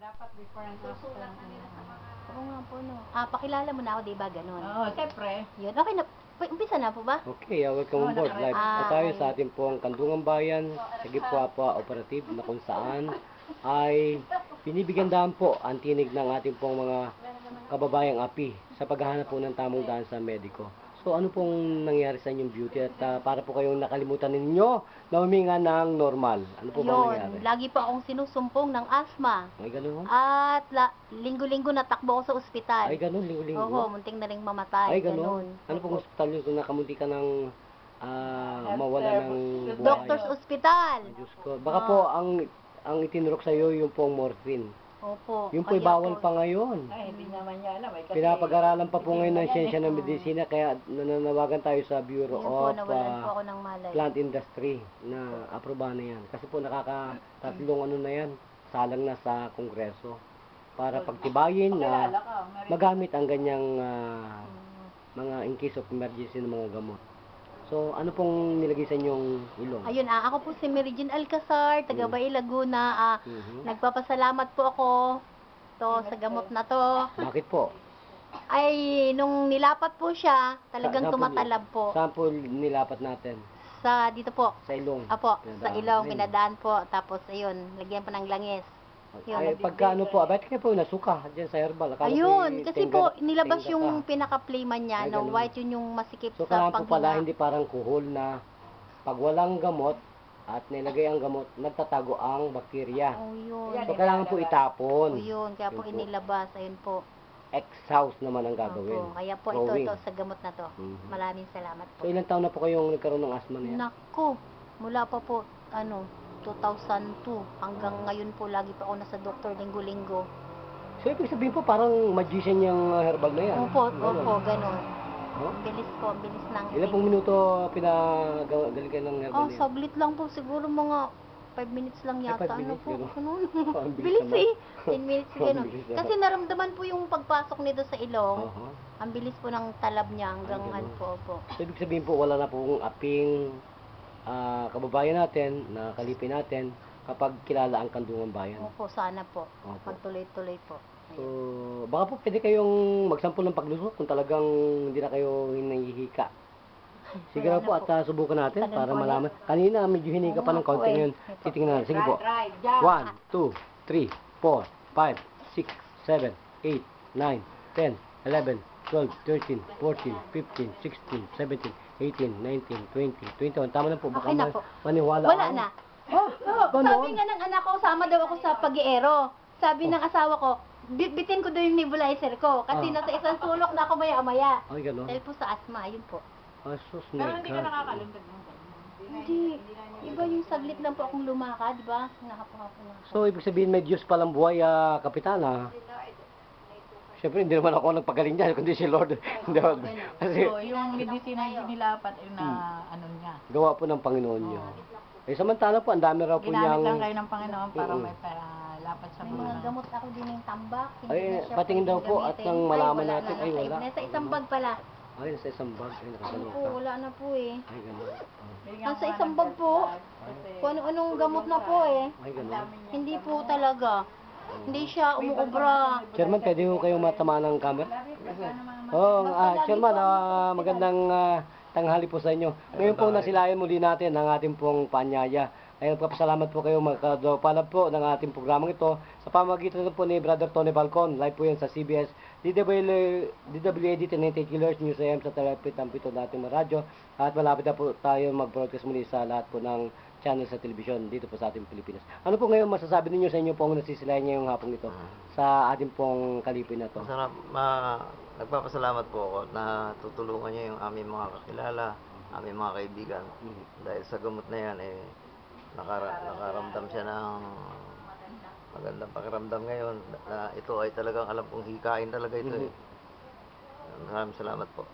dapat before and after. Susulat na nila sa mga... Oo nga po, no. Pakilala mo na ako, di ba? Ganun. Oo, siyempre. Yun, okay na. Umpisa na po ba? Okay, welcome on board. Live po tayo sa ating pong Kandungan Bayan, sa Gipwapa Operative na kung saan ay binibigyan daan po ang tinig ng ating pong mga kababayang api sa paghahanap po ng tamang daan sa mediko. So ano pong nangyari sa inyong beauty at para po kayong nakalimutan ninyo na huminga ng normal? Ano po ba nangyari? Yun, lagi po akong sinusumpong ng asthma. Ay, ganun. At linggo-linggo natakbo ako sa ospital. Ay, ganun, linggo-linggo. Oo, munting na rin mamatay. Ay, ganun. Ano pong ospital yun kung nakamunti ka ng mawala ng buhay? Doctor's Hospital. Ay, Diyos ko. Baka po ang itinurok sa iyo yung pong morphine. Opo. Yung po'y bawal pa ngayon. Ay, hindi naman niya alam. Kasi, Pinapag-aralan pa po ngayon ng siyensya ng medisina, kaya nananawagan tayo sa Bureau Yun po, of nawalan po ako ng malay. Plant Industry na aprobahan na yan. Kasi po nakakatatlong ano na yan, salang na sa Kongreso para pagtibayin na pakilala ka, magamit ang ganyang mga in case of emergency ng mga gamot. So, ano pong nilagay sa inyong ilong? Ayun, ako po si Mary Jean Alcazar, taga Bay Laguna. Nagpapasalamat po ako sa gamot na to. Bakit po? Ay, nung nilapat po siya, talagang tumatalab po. Saan po nilapat natin? Sa dito po. Sa ilong? Apo, sa ilong, Ayun. pinadaan po. Tapos, ayun, lagyan pa ng langis. Yun. Ay, pagka ano po, bakit kayo po nasuka dyan sa herbal? Akala Ayun, ko kasi po, nilabas tingga yung ka. pinaka-playman niya, Ay, na ganun. white, yun yung masikip So, sa kailangan po pala panghinga. hindi parang kuhol na pag walang gamot at nilagay ang gamot, nagtatago ang bakterya. Oh, yun. So, kailangan po itapon. Oh, yun. Kaya po Yun po. inilabas. Ayun po. Exhaust naman ang gagawin. Opo. Kaya po Throwing. ito sa gamot na to. Mhm. Maraming salamat po. So, ilang taon na po kayong nagkaroon ng asthma na yan? Naku, mula pa po, 2002. Hanggang ngayon po, lagi pa ako nasa doktor linggo-linggo. So, ibig sabihin po, parang magician yung herbal na yan. Opo, Ganun. opo, ganun. Oh? Bilis po, bilis ng... Ilan pong minuto pinagaling kayo ng herbal Oh, na yan? saglit lang po. Siguro mga 5 minutes lang Ay, yata. 5 minutes, Ano po? ganun. Ganun. Ang bilis Bilis naman. eh. 10 minutes Ang ganun. bilis naman. Kasi naramdaman po yung pagpasok nito sa ilong. Oho. Ang bilis po ng talab niya hanggang Ay, ganun. ano po po. So, ibig sabihin po, wala na pong aping kababayan natin, na kalipin natin, kapag kilala ang Kandungan Bayan. Opo, sana po. Opo. Magtuloy-tuloy po. So, baka po pwede kayong magsampol ng paglusok kung talagang hindi na kayo hinahihika. Sige na po at subukan natin Tagal para po malaman. Kanina medyo hinika pa ng Oo nga po konti eh. ngayon. Titingnan natin. Sige po. Right, jump. 1, 2, 3, 4, 5, 6, 7, 8, 9, 10, 11, 12, 13, 14, 15, 16, 17, 18, 19, 20, 21. Tama na po. Baka Okay na po. maniwala Wala ako. na. Ganon? Sabi nga ng anak ko, sama daw ako sa pag-iero. Sabi ng asawa ko, bitin ko daw yung nebulizer ko. Kasi nasa isang sulok na ako maya-maya. Ay, gano'n. Dahil po sa asthma, ayun po. Asus, Pero hindi ka nega. nakakalungkot mo. Hindi. Iba yung saglit lang po akong lumakad, di ba? Nakapangapo na ako. So, ibig sabihin may Diyos palang buhay, Kapitana. Siyempre, hindi naman ako nagpagaling dyan, kundi si Lord. Hindi ako. Kasi, So, yung medisina yung nilapat ay na ano niya. gawa po ng Panginoon niyo. Eh, samantala po, ang dami raw po Ginamit lang niyang... kayo ng Panginoon para Oo. may lapat sa May mga mga... gamot ako din yung tambak. Hindi Ay, na siya patingin daw pwedeng po at gamitin. nang malaman wala natin, na, ay, wala. Nasa isang bag pala. Ay, nasa isang bag. Ay, Ano nakakaloka. po, wala na po eh. Ay, gano'n. Oh. Nasa isang bag po. Kung ano-anong gamot na po eh. Ay, gano'n. Hindi po talaga. Hindi siya umuubra. Chairman, pwede ko kayong matamaan ng camera? Oo, Chairman, magandang tanghali po sa inyo. Ngayon po nasilayan muli natin ang ating pong paanyaya. Ay nagpapasalamat po kayo mga kadopalab po ng ating programang ito sa pamagitan po ni Brother Tony Balcon. Live po yan sa CBS, DWAD 1098 kHz News AM sa Telepit ang pito natin mga radyo. At malapit na po tayo mag-broadcast muli sa lahat po ng channel sa television dito po sa ating Pilipinas. Ano po ngayon masasabi ninyo sa inyo pong nasisilayan ngayong hapong ito sa ating pong kalipin na to? Masarap, nagpapasalamat po ako na tutulungan niyo yung aming mga kakilala, aming mga kaibigan. Dahil sa gamot na yan, nakaramdam siya ng magandang pakiramdam ngayon. Na ito ay talagang alam kong hikain talaga ito eh. Maraming salamat po.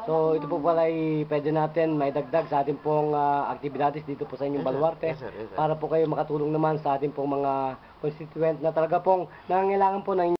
So ito po pala ay pwede natin maidagdag sa ating pong aktibidades dito po sa inyong Yes, sir. baluarte Yes, sir. Yes, sir. para po kayo makatulong naman sa ating pong mga constituent na talaga pong nangangailangan po ng